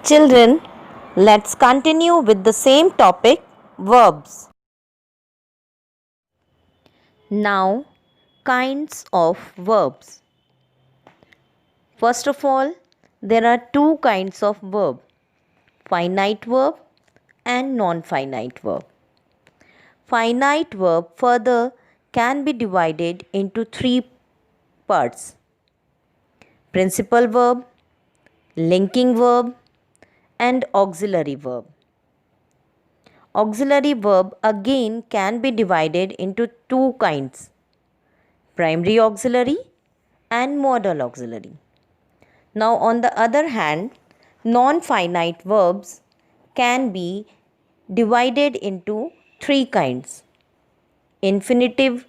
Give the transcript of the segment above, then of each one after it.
Children, let's continue with the same topic, verbs. Now, kinds of verbs. First of all, there are two kinds of verb, finite verb and non-finite verb. Finite verb further can be divided into three parts: principal verb, linking verb, and auxiliary verb. Auxiliary verb again can be divided into two kinds, primary auxiliary and modal auxiliary. Now, on the other hand, non-finite verbs can be divided into three kinds: infinitive,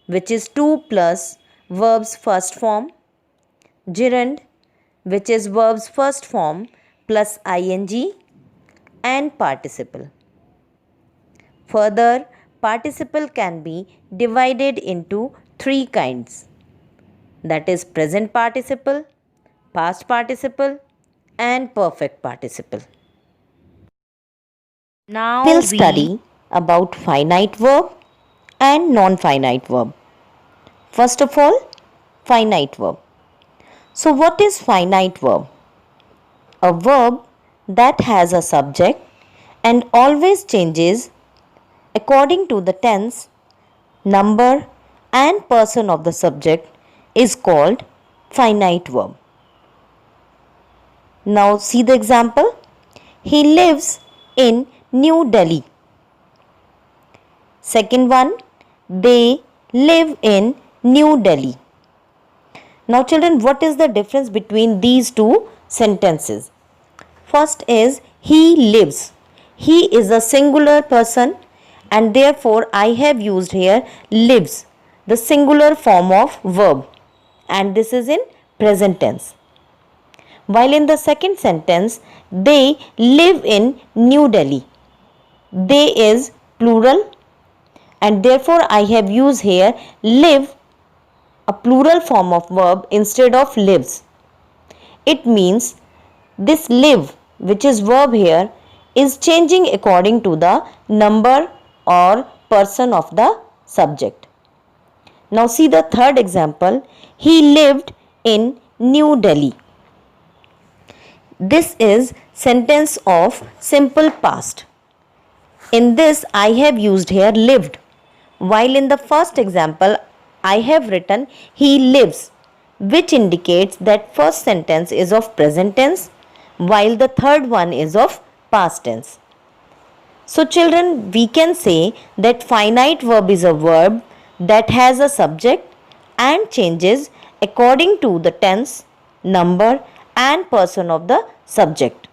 which is to plus verb's first form; gerund, which is verb's first form plus ing; and participle. Further, participle can be divided into three kinds, that is present participle, past participle, and perfect participle. Now We'll study about finite verb and non-finite verb. First of all, finite verb. So what is finite verb? A verb that has a subject and always changes according to the tense, number, and person of the subject is called finite verb. Now see the example. He lives in New Delhi. Second one, they live in New Delhi. Now children, what is the difference between these two sentences? First is he lives. He is a singular person and therefore I have used here lives, the singular form of verb, and this is in present tense. While in the second sentence, they live in New Delhi. They is plural and therefore I have used here live, a plural form of verb instead of lives. It means this live, which is verb here, is changing according to the number or person of the subject. Now see the third example. He lived in New Delhi. This is sentence of simple past. In this I have used here lived, while in the first example I have written he lives, which indicates that first sentence is of present tense while the third one is of past tense. So children, we can say that finite verb is a verb that has a subject and changes according to the tense, number, and person of the subject.